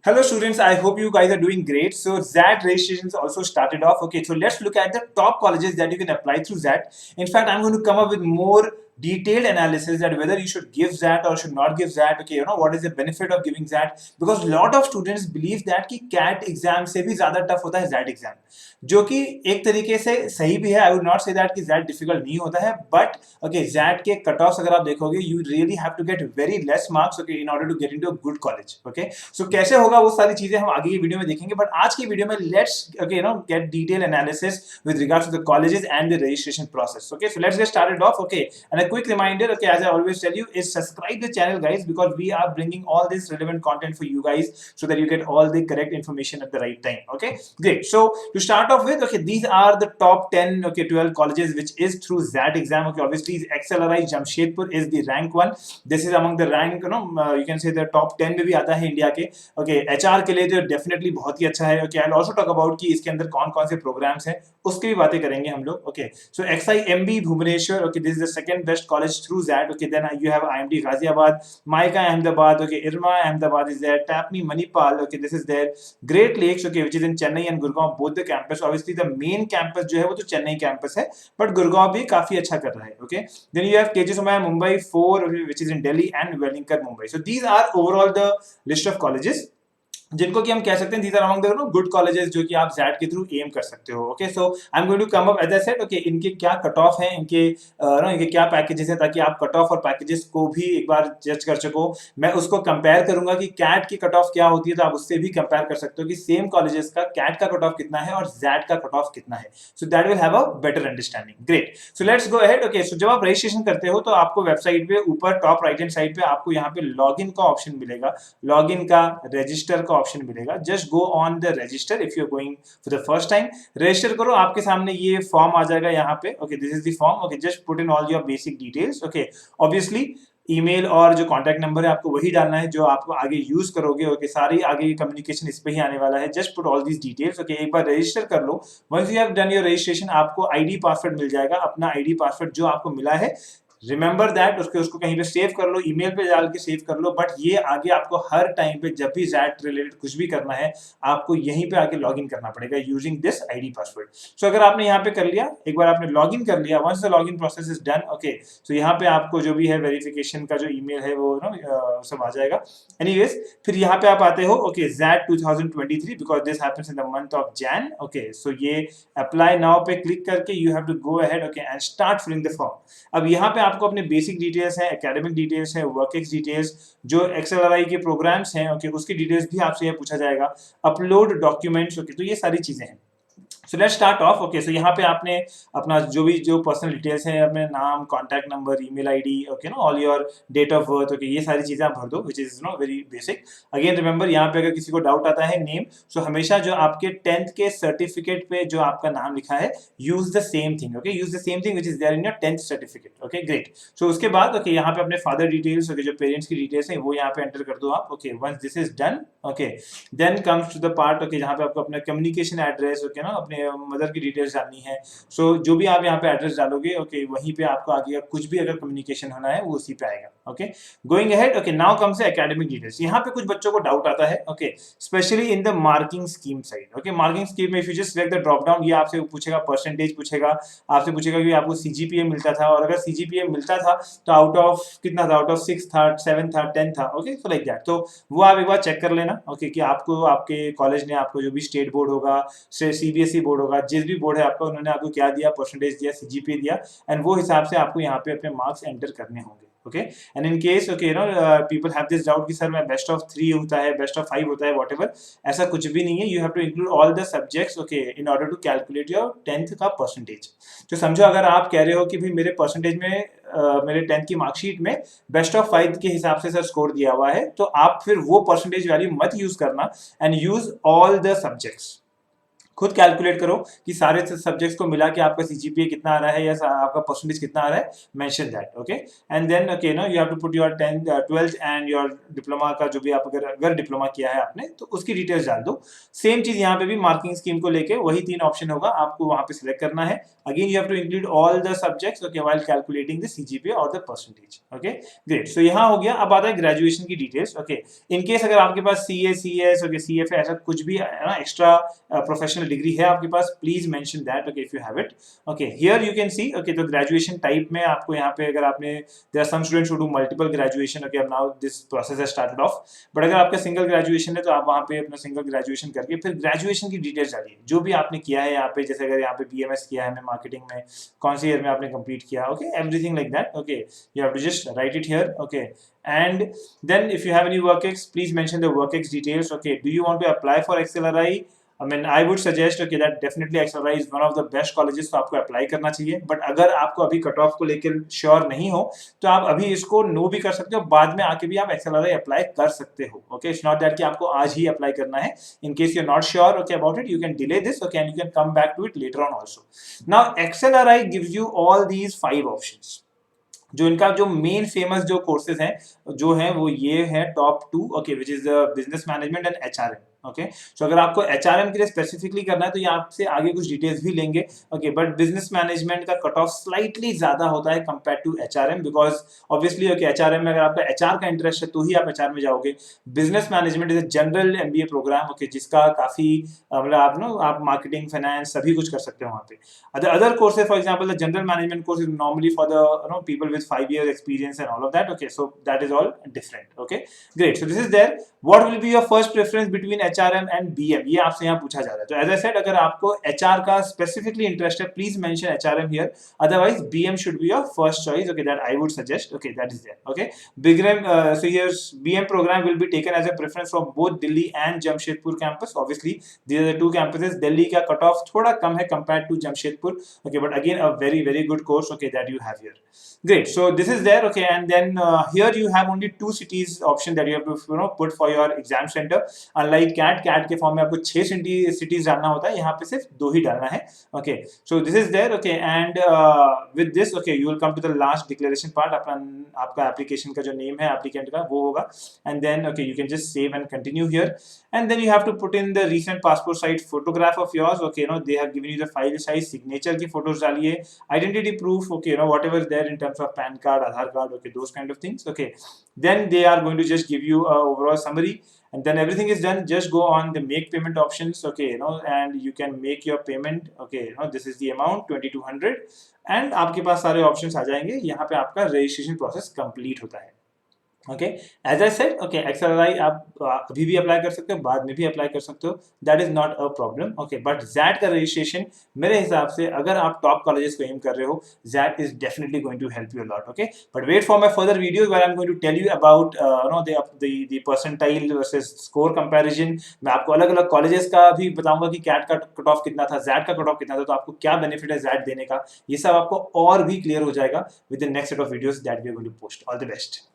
Hello students, I hope you guys are doing great. So ZAT registrations also started off. Okay, so let's look at the top colleges that you can apply through ZAT. In fact, I'm going to come up with more detailed analysis that whether you should give ZAT or should not give ZAT. Okay, what is the benefit of giving ZAT? Because a lot of students believe that कि CAT exam से भी ज़्यादा tough होता है ZAT exam, जो कि एक तरीके से सही भी है. I would not say that कि ZAT difficult नहीं होता है, but okay, ZAT के cutoffs अगर आप देखोगे, you really have to get very less marks, okay, in order to get into a good college. Okay, so कैसे होगा वो सारी चीजें हम आगे की वीडियो में देखेंगे, बट आज की वीडियो में let's get detail analysis with regards to the colleges and the registration process. Okay, so let's get started off. Okay, and a quick reminder, okay, as I always tell you, is subscribe the channel guys, because we are bringing all this relevant content for you guys so that you get all the correct information at the right time. Okay, great. So to start off with, okay, these are the top 10, okay, 12 colleges which is through ZAT exam. Okay, obviously XLRI Jamshedpur is the rank one. This is among the rank, you can say the top 10 में भी आता है India के. Okay, HR के लिए तो definitely बहुत ही अच्छा है. Okay, I also talk about कि इसके अंदर कौन कौन से प्रोग्राम्स हैं, उसकी भी बातें करेंगे हम लोग. Okay, so XIMB Bhubaneswar, okay, this is the second best college through that. Okay, then you have IMD Ghaziabad, MICA Ahmedabad, okay, IRMA Ahmedabad is there, TAPMI Manipal, okay, this is there, Great Lakes, okay, which is in Chennai and Gurgaon, both the campus. Obviously the main campus जो है वो तो Chennai campus है, but Gurgaon भी काफी अच्छा कर रहा है. Okay, then you have KG Somaiya Mumbai 4, which is in Delhi, and Welingkar Mumbai. So these are overall the list of colleges जिनको कि हम कह सकते हैं these are among the good colleges जो कि आप ZAT के थ्रू एम कर सकते हो. Okay, so I am going to come up as I said. Okay, इनके क्या कट ऑफ है, इनके क्या पैकेजेस हैं, ताकि आप कट ऑफ और पैकेजेस को भी एक बार जज कर सको. मैं उसको कंपेयर करूंगा कि कैट की कट ऑफ क्या होती है, तो आप उससे भी कंपेयर कर सकते हो कि सेम कॉलेजेस का कैट का कट ऑफ कितना है और ZAT का कट ऑफ कितना है. So that will have a better understanding. Great, so let's go ahead. Okay, so जब आप रजिस्ट्रेशन करते हो तो आपको वेबसाइट पे ऊपर टॉप राइट हैंड साइड पे आपको यहाँ पे लॉगिन का ऑप्शन मिलेगा, लॉगिन का, रजिस्टर का ऑप्शन मिलेगा. Just go on the register if you are going for the first time. Register करो, आपके सामने ये फॉर्म आ जाएगा यहाँ पे. Okay, this is the form. Okay, just put in all your basic details. Okay, obviously email और जो कॉन्टैक्ट नंबर है आपको वही डालना है जो आप आगे यूज करोगे. ओके, सारी आगे कम्युनिकेशन इस पे ही आने वाला है. Just put all these details. Okay, एक बार रजिस्टर कर लो. Once you have done your registration, आपको आईडी पासवर्ड मिल जाएगा. अपना आईडी पासवर्ड जो आपको मिला है, रिमेंबर दैट, उसको कहीं पे सेव कर लो, ईमेल पे डाल के सेव कर लो. बट ये आगे आपको हर टाइम पे जब भी ZAT रिलेटेड कुछ भी करना है, आपको यहीं पे आके लॉगिन करना पड़ेगा यूजिंग दिस आईडी पासवर्ड. सो अगर आपने यहाँ पे कर लिया, एक बार आपने लॉगिन कर लिया, once the login process is done, okay, so यहाँ पे आपको जो भी है वेरिफिकेशन का जो ईमेल है वो सब आ जाएगा. एनीवेज, फिर यहाँ पे आप आते हो. Okay, ZAT 2023, because this happens in the month of Jan. Okay, so ये अप्लाई नाउ पे क्लिक करके you have to go ahead, okay, and start filling the form. अब यहाँ पे आपको अपने बेसिक डिटेल्स हैं, एकेडमिक डिटेल्स हैं, वर्क एक्स डिटेल्स, जो XLRI के प्रोग्राम्स हैं, ओके, उसकी डिटेल्स भी आपसे ये पूछा जाएगा. अपलोड डॉक्यूमेंट्स, ओके, तो ये सारी चीजें हैं. So let's start off. Okay, so यहाँ पे आपने अपना जो पर्सनल डिटेल्स हैं, अपने नाम, contact number, email ID, okay, all your date of birth, okay, ये सारी चीजें आप भर दो, which is very basic. Again remember, यहाँ पे अगर किसी को डाउट आता है, नेम, सो हमेशा जो आपके 10th के सर्टिफिकेट पे जो आपका नाम लिखा है, use the same thing. Okay, use the same thing which is there in your 10th certificate. Okay, great. So उसके बाद ओके, यहाँ पे अपने फादर डिटेल्स, ओके, जो पेरेंट्स की डिटेल्स हैं वो यहाँ पे एंटर कर दो आप. Okay, once this is done, okay, then comes to the part, okay, जहाँ पे आपको अपना कम्युनिकेशन एड्रेस, ओके, अपने मदर की डिटेल्स डालनी है. सो जो भी आप यहाँ पे एड्रेस डालोगे, ओके, वहीं पे आपको आगे कुछ भी अगर कम्युनिकेशन होना है वो उसी पे आएगा. Okay, going ahead. Okay, now comes academic details. यहाँ पे कुछ बच्चों को डाउट आता है, okay, specially in the marking scheme side. Okay, marking scheme में if you just select the drop down, ये आपसे पूछेगा परसेंटेज, पूछेगा आपसे, पूछेगा कि आपको CGPA मिलता था, और अगर CGPA मिलता था तो आउट ऑफ कितना था, आउट ऑफ 6 था, 7 था, 10 था. Okay, so like that. तो वो आप एक बार चेक कर लेना. ओके, कि आपको आपके कॉलेज ने आपको जो भी स्टेट बोर्ड होगा, CBSE बोर्ड होगा, जिस भी बोर्ड है आपका, उन्होंने आपको क्या दिया, परसेंटेज दिया, CGPA दिया, एंड वो हिसाब से आपको यहाँ पे अपने मार्क्स एंटर करने होंगे. Okay, and in case, okay, people have this doubt कि सर मैं बेस्ट ऑफ 3 होता है, बेस्ट ऑफ 5 होता है, व्हाटएवर, ऐसा कुछ भी नहीं है. You have to include all the subjects, okay, in order to calculate your 10th का परसेंटेज. तो समझो अगर आप कह रहे हो कि भाई मेरे परसेंटेज में मेरे 10th की मार्कशीट में बेस्ट ऑफ 5 के हिसाब से सर स्कोर दिया हुआ है, तो आप फिर वो परसेंटेज वैल्यू मत यूज करना, and use all the subjects. खुद कैलकुलेट करो कि सारे सब्जेक्ट्स को मिला के आपका सीजीपीए कितना आ रहा है या आपका परसेंटेज कितना आ रहा है, mention that, okay. And then okay no you have to put your 10th 12th and your diploma का जो भी आप अगर डिप्लोमा किया है आपने तो उसकी डिटेल्स डाल दो। सेम चीज यहाँ पे भी मार्किंग स्कीम को लेके वही 3 ऑप्शन होगा, आपको वहां पे सिलेक्ट करना है। Again you have to include all the subjects okay while calculating the CGPA और the percentage, okay great. So यहाँ हो गया। अब आता है ग्रेजुएशन की डिटेल्स, ओके। इन केस अगर आपके पास सीए, सीएस, ओके, सीएफए ऐसा कुछ भी ना एक्स्ट्रा प्रोफेशनल डिग्री है आपके पास, please mention that okay if you have it, okay. Here you can see okay तो ग्रेजुएशन टाइप में आपको यहाँ पे अगर आपने there are some students who do multiple graduation, okay, अब now this process has started off, but अगर आपका सिंगल ग्रेजुएशन है तो आप वहाँ पे अपना सिंगल ग्रेजुएशन करके फिर ग्रेजुएशन की डिटेल्स डालिए जो भी आपने किया है यहाँ पे। जैसे अगर यहाँ पे बीएमएस किया है, मैं मार्केटिंग में कौन सी ईयर में आपने कंप्लीट किया, okay, everything like that, okay. You have to just write it here, okay. And then if you have any WorkX, please mention the WorkX details, okay. Do you want to apply for XLRI? I mean, I would suggest okay that definitely XLRI is one of the best colleges, तो आपको apply करना चाहिए। But अगर आपको अभी cut off को लेकर sure नहीं हो तो आप अभी इसको नो भी कर सकते हो, बाद में आके भी आप XLRI अप्लाई कर सकते हो, ओके। इट्स नॉट दैट कि आपको आज ही अप्लाई करना है। In case you are not sure okay about it, you can delay this, okay, and you can come back to it later on also. Now XLRI gives you all these 5 options. जो इनका जो main famous जो courses हैं जो हैं वो ये है top 2, okay, which is business management and HRM, okay. So अगर आपको एचआरएम के लिए स्पेसिफिकली करना है तो ये आपसे आगे कुछ डिटेल्स भी लेंगे, ओके। बट बिजनेस मैनेजमेंट का कट ऑफ स्लाइटली ज्यादा होता है compare to HRM, because obviously okay HRM में अगर आपका एचआर का इंटरेस्ट है तो ही आप एचआर में जाओगे। Business management is a general MBA program, okay, जिसका काफी मतलब आप मार्केटिंग, फाइनेंस सभी कुछ कर सकते हो वहाँ पे। Other courses for example the general management course is normally for the people with 5 years experience and all of that, okay, so that is all different, okay, great। So this is there। what will be your first preference between HRM and BM, ये आपसे यहाँ पूछा जा रहा है। तो as I said अगर आपको HR का specifically interest है please mention HRM here, otherwise BM should be your first choice, okay, that I would suggest, okay, that is there, okay। so here's BM program will be taken as a preference from both Delhi and Jamshedpur campus, obviously these are the 2 campuses। Delhi का cut off थोड़ा कम है compared to Jamshedpur, okay, but again a very very good course, okay, that you have here, great। So this is there, okay, and then here you have only 2 cities option that you have to put for your exam center, unlike CAT के form में आपको 6 cities डालना होता है, यहाँ पे सिर्फ 2 ही डालना है, okay। So this is there, okay, and with this okay you will come to the last declaration part। आपका application का जो name है applicant का वो होगा, and then okay you can just save and continue here, and then you have to put in the recent passport size photograph of yours, okay, they have given you the file size, signature की photos डालिए, identity proof, okay, whatever is there in terms of PAN card, Aadhaar card, okay, those kind of things, okay। Then they are going to just give you a overall summary, and then everything is done, just go on the make payment options, okay, and you can make your payment, okay, this is the amount 2200, and आपके पास सारे options आ जाएंगे, यहाँ पे आपका registration process complete होता है, okay. As I said okay XLRI आप अभी भी अप्लाई कर सकते हो, बाद में भी अप्लाई कर सकते हो, that is not a problem, okay. But XAT का रजिस्ट्रेशन मेरे हिसाब से अगर आप टॉप कॉलेजेस को एम कर रहे हो, XAT is definitely going to help you lot, okay. But wait for my further videos where I am going to tell you about the percentile versus score comparison. मैं आपको अलग अलग colleges का भी बताऊंगा कि कैट का कट ऑफ कितना था, जैट का कट ऑफ कितना था, तो आपको क्या बेनिफिट है जैट देने का, ये सब आपको और भी क्लियर हो जाएगा with the next set of videos that we are going to post. All the best.